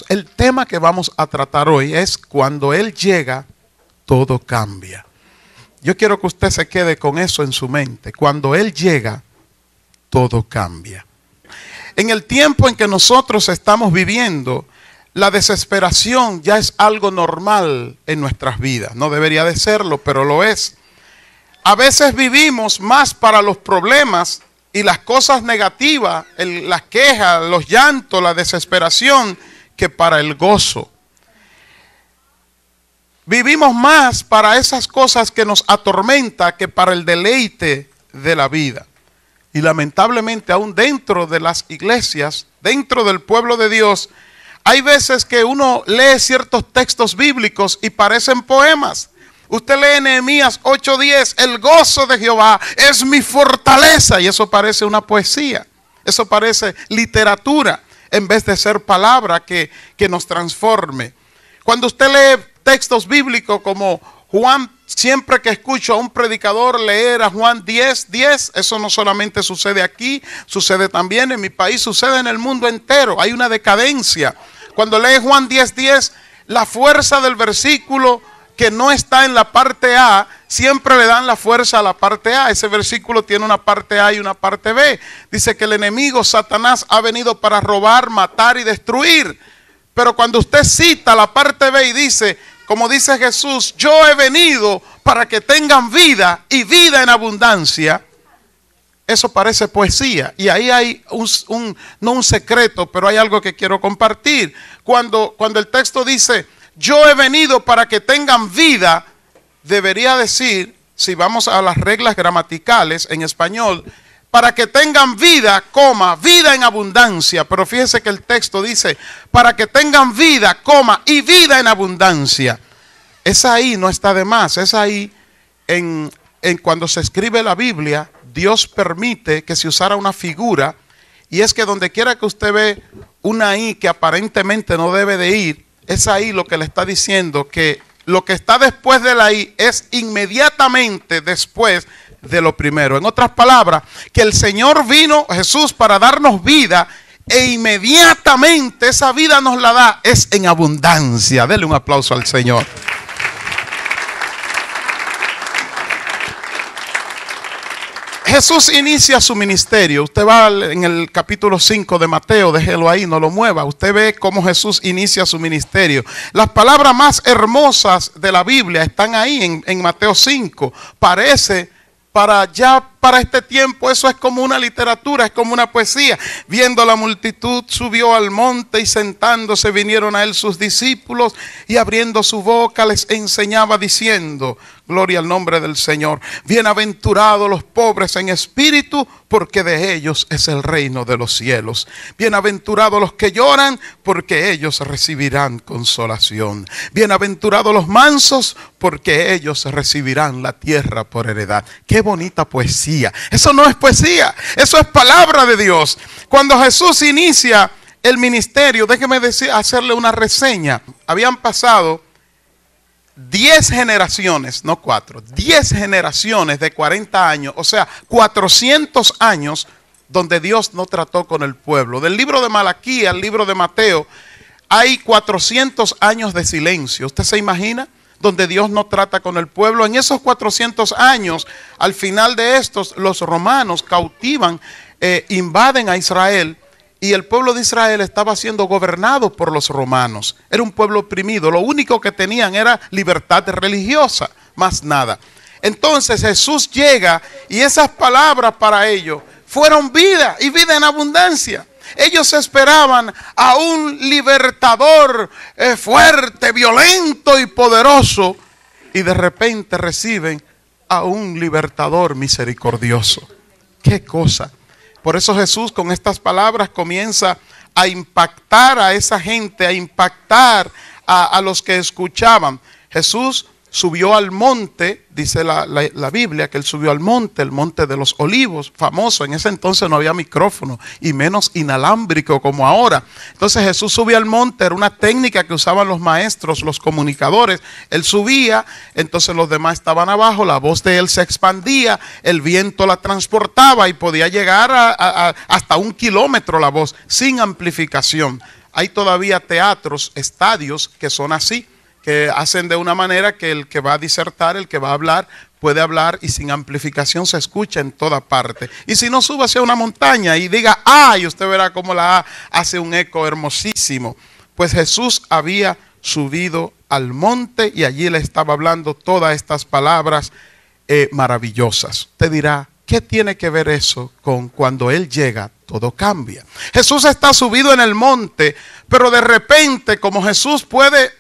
Dios. El tema que vamos a tratar hoy es cuando Él llega, todo cambia. Yo quiero que usted se quede con eso en su mente. Cuando Él llega, todo cambia. En el tiempo en que nosotros estamos viviendo, la desesperación ya es algo normal en nuestras vidas. No debería de serlo, pero lo es. A veces vivimos más para los problemas y las cosas negativas, las quejas, los llantos, la desesperación, que para el gozo. Vivimos más para esas cosas que nos atormentan que para el deleite de la vida. Y lamentablemente aún dentro de las iglesias, dentro del pueblo de Dios, hay veces que uno lee ciertos textos bíblicos y parecen poemas. Usted lee Nehemías 8:10, el gozo de Jehová es mi fortaleza. Y eso parece una poesía, eso parece literatura, en vez de ser palabra que nos transforme. Cuando usted lee textos bíblicos como Juan, siempre que escucho a un predicador leer a Juan 10:10, eso no solamente sucede aquí, sucede también en mi país, sucede en el mundo entero. Hay una decadencia. Cuando lee Juan 10:10, la fuerza del versículo que no está en la parte A, siempre le dan la fuerza a la parte A. Ese versículo tiene una parte A y una parte B. Dice que el enemigo, Satanás, ha venido para robar, matar y destruir. Pero cuando usted cita la parte B y dice, como dice Jesús, yo he venido para que tengan vida y vida en abundancia, eso parece poesía. Y ahí hay no un secreto, pero hay algo que quiero compartir. Cuando el texto dice, yo he venido para que tengan vida, debería decir, si vamos a las reglas gramaticales en español, para que tengan vida, coma, vida en abundancia. Pero fíjese que el texto dice, para que tengan vida, coma, y vida en abundancia. Esa ahí no está de más, es ahí en cuando se escribe la Biblia, Dios permite que se usara una figura, y es que donde quiera que usted ve una I que aparentemente no debe de ir, es ahí lo que le está diciendo, que lo que está después de la I es inmediatamente después de lo primero. En otras palabras, que el Señor vino, Jesús, para darnos vida, e inmediatamente esa vida nos la da, es en abundancia. Dele un aplauso al Señor. Jesús inicia su ministerio. Usted va en el capítulo 5 de Mateo, déjelo ahí, no lo mueva. Usted ve cómo Jesús inicia su ministerio. Las palabras más hermosas de la Biblia están ahí en Mateo 5. Parece, para este tiempo, eso es como una literatura, es como una poesía. Viendo la multitud, subió al monte y sentándose vinieron a él sus discípulos y abriendo su boca les enseñaba diciendo, gloria al nombre del Señor. Bienaventurados los pobres en espíritu, porque de ellos es el reino de los cielos. Bienaventurados los que lloran, porque ellos recibirán consolación. Bienaventurados los mansos, porque ellos recibirán la tierra por heredad. Qué bonita poesía. Eso no es poesía, eso es palabra de Dios. Cuando Jesús inicia el ministerio, déjeme hacerle una reseña. Habían pasado 10 generaciones, no 4, 10 generaciones de 40 años, o sea, 400 años donde Dios no trató con el pueblo. Del libro de Malaquías al libro de Mateo hay 400 años de silencio. ¿Usted se imagina? Donde Dios no trata con el pueblo. En esos 400 años, al final de estos, los romanos cautivan, invaden a Israel. Y el pueblo de Israel estaba siendo gobernado por los romanos. Era un pueblo oprimido. Lo único que tenían era libertad religiosa, más nada. Entonces Jesús llega y esas palabras para ellos fueron vida y vida en abundancia. Ellos esperaban a un libertador fuerte, violento y poderoso. Y de repente reciben a un libertador misericordioso. ¡Qué cosa! Por eso Jesús con estas palabras comienza a impactar a esa gente, a impactar a los que escuchaban. Jesús subió al monte, dice la Biblia, que él subió al monte, el monte de los olivos, famoso. En ese entonces no había micrófono y menos inalámbrico como ahora. Entonces Jesús subía al monte, era una técnica que usaban los maestros, los comunicadores. Él subía, entonces los demás estaban abajo, la voz de él se expandía, el viento la transportaba y podía llegar hasta 1 kilómetro la voz, sin amplificación. hay todavía teatros, estadios que son así, que hacen de una manera que el que va a disertar, el que va a hablar, puede hablar y sin amplificación se escucha en toda parte. Y si no, suba hacia una montaña y diga ¡ah! Y usted verá cómo la A hace un eco hermosísimo. Pues Jesús había subido al monte y allí le estaba hablando todas estas palabras maravillosas. Usted dirá, ¿qué tiene que ver eso con cuando Él llega? Todo cambia. Jesús está subido en el monte, pero de repente, como Jesús puede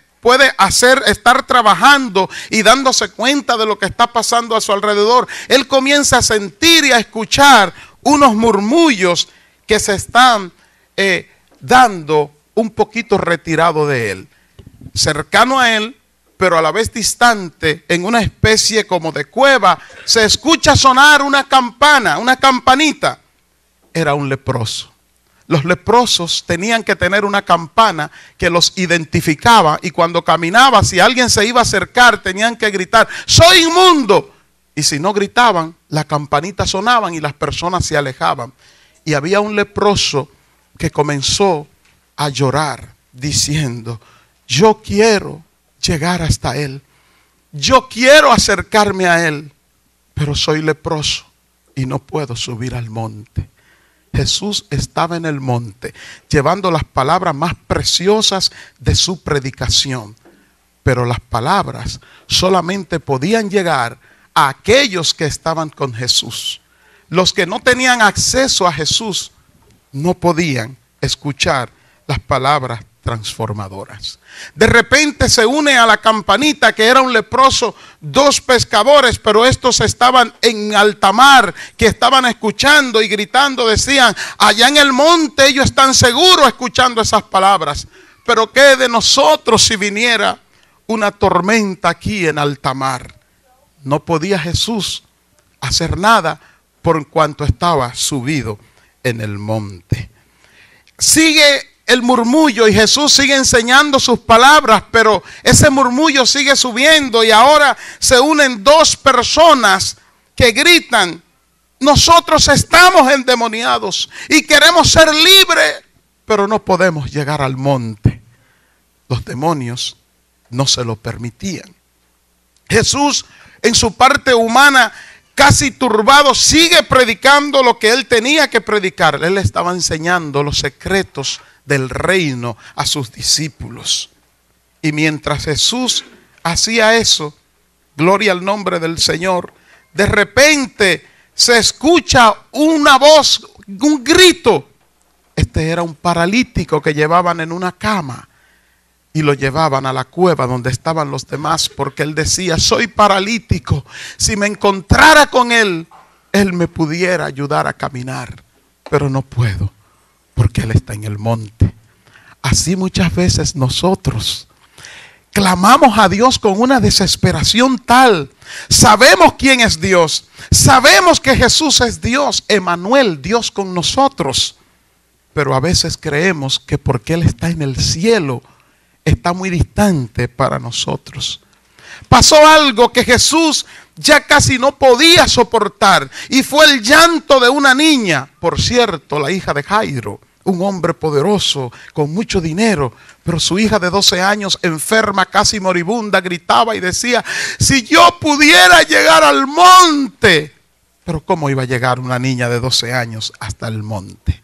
estar trabajando y dándose cuenta de lo que está pasando a su alrededor, Él comienza a sentir y a escuchar unos murmullos que se están dando un poquito retirado de Él. Cercano a Él, pero a la vez distante, en una especie como de cueva, se escucha sonar una campana, una campanita. Era un leproso. Los leprosos tenían que tener una campana que los identificaba, y cuando caminaba, si alguien se iba a acercar, tenían que gritar, ¡soy inmundo! Y si no gritaban, la campanita sonaban y las personas se alejaban. Y había un leproso que comenzó a llorar diciendo, yo quiero llegar hasta Él, yo quiero acercarme a Él, pero soy leproso y no puedo subir al monte. Jesús estaba en el monte llevando las palabras más preciosas de su predicación, pero las palabras solamente podían llegar a aquellos que estaban con Jesús. Los que no tenían acceso a Jesús no podían escuchar las palabras transformadoras. De repente se une a la campanita, que era un leproso, dos pescadores, pero estos estaban en alta mar, que estaban escuchando y gritando, decían, allá en el monte ellos están seguros escuchando esas palabras, pero ¿qué de nosotros si viniera una tormenta aquí en alta mar? No podía Jesús hacer nada por cuanto estaba subido en el monte. Sigue el murmullo y Jesús sigue enseñando sus palabras, pero ese murmullo sigue subiendo y ahora se unen dos personas que gritan, nosotros estamos endemoniados y queremos ser libres, pero no podemos llegar al monte. Los demonios no se lo permitían. Jesús, en su parte humana, casi turbado, sigue predicando lo que Él tenía que predicar. Él estaba enseñando los secretos del reino a sus discípulos. Y mientras Jesús hacía eso, gloria al nombre del Señor, de repente se escucha una voz, un grito. Este era un paralítico que llevaban en una cama y lo llevaban a la cueva donde estaban los demás, porque él decía, soy paralítico, si me encontrara con él, él me pudiera ayudar a caminar, pero no puedo, porque Él está en el monte. Así muchas veces nosotros clamamos a Dios con una desesperación tal. Sabemos quién es Dios. Sabemos que Jesús es Dios, Emmanuel, Dios con nosotros. Pero a veces creemos que porque Él está en el cielo, está muy distante para nosotros. Pasó algo que Jesús ya casi no podía soportar, y fue el llanto de una niña, por cierto, la hija de Jairo, un hombre poderoso con mucho dinero, pero su hija de 12 años, enferma, casi moribunda, gritaba y decía, si yo pudiera llegar al monte. Pero ¿cómo iba a llegar una niña de 12 años hasta el monte?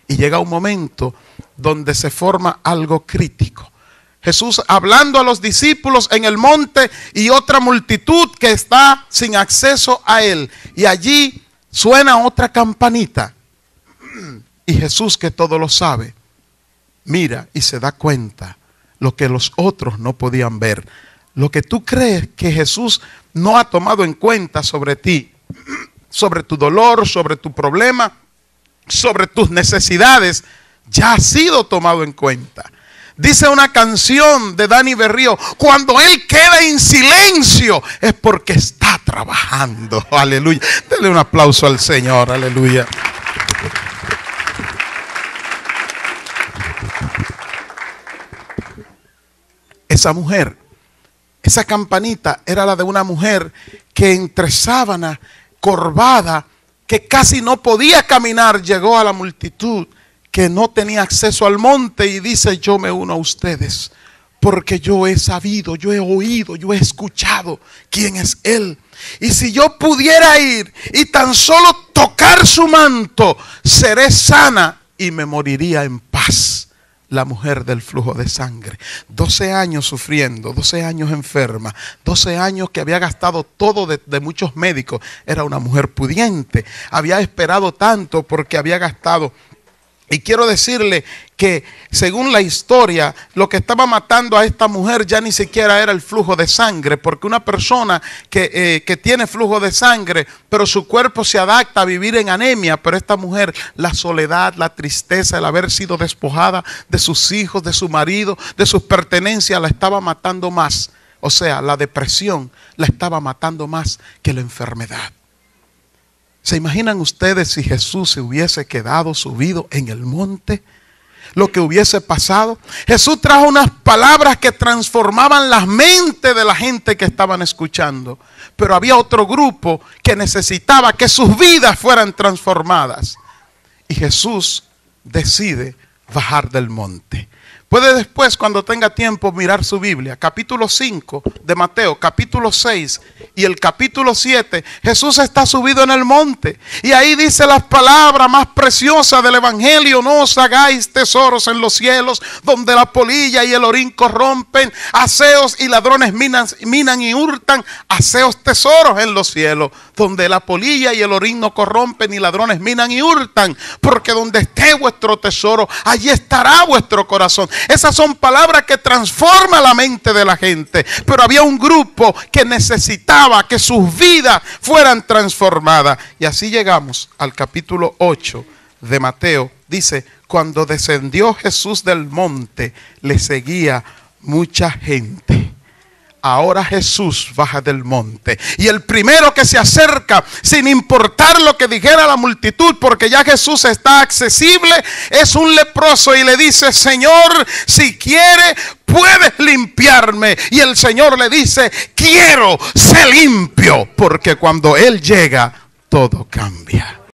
Y llega un momento donde se forma algo crítico. Jesús hablando a los discípulos en el monte y otra multitud que está sin acceso a Él. Y allí suena otra campanita. Y Jesús, que todo lo sabe, mira y se da cuenta lo que los otros no podían ver. Lo que tú crees que Jesús no ha tomado en cuenta sobre ti, sobre tu dolor, sobre tu problema, sobre tus necesidades, ya ha sido tomado en cuenta. Dice una canción de Dani Berrío, cuando Él queda en silencio es porque está trabajando. Aleluya. Denle un aplauso al Señor. Aleluya. Esa mujer, esa campanita era la de una mujer que entre sábana, corvada, que casi no podía caminar, llegó a la multitud que no tenía acceso al monte y dice: yo me uno a ustedes porque yo he sabido, yo he oído, yo he escuchado quién es Él. Y si yo pudiera ir y tan solo tocar su manto, seré sana y me moriría en paz. La mujer del flujo de sangre, 12 años sufriendo, 12 años enferma, 12 años que había gastado todo de muchos médicos. Era una mujer pudiente, había esperado tanto porque había gastado. Y quiero decirle que según la historia, lo que estaba matando a esta mujer ya ni siquiera era el flujo de sangre, porque una persona que tiene flujo de sangre, pero su cuerpo se adapta a vivir en anemia, pero esta mujer, la soledad, la tristeza, el haber sido despojada de sus hijos, de su marido, de sus pertenencias, la estaba matando más. O sea, la depresión la estaba matando más que la enfermedad. ¿Se imaginan ustedes si Jesús se hubiese quedado subido en el monte? Lo que hubiese pasado. Jesús trajo unas palabras que transformaban la mente de la gente que estaban escuchando. Pero había otro grupo que necesitaba que sus vidas fueran transformadas. Y Jesús decide bajar del monte. Puede después, cuando tenga tiempo, mirar su Biblia. Capítulo 5 de Mateo, capítulo 6 y el capítulo 7. Jesús está subido en el monte. Y ahí dice las palabras más preciosas del Evangelio: no os hagáis tesoros en los cielos, donde la polilla y el orín corrompen, aseos y ladrones minan y hurtan. Haceos tesoros en los cielos, donde la polilla y el orín no corrompen, y ladrones minan y hurtan. Porque donde esté vuestro tesoro, allí estará vuestro corazón. Esas son palabras que transforman la mente de la gente. Pero había un grupo que necesitaba que sus vidas fueran transformadas. Y así llegamos al capítulo 8 de Mateo. Dice: cuando descendió Jesús del monte, le seguía mucha gente. Ahora Jesús baja del monte. Y el primero que se acerca, sin importar lo que dijera la multitud, porque ya Jesús está accesible, es un leproso. Y le dice: Señor, si quiere, puedes limpiarme. Y el Señor le dice: quiero, sé limpio. Porque cuando Él llega, todo cambia.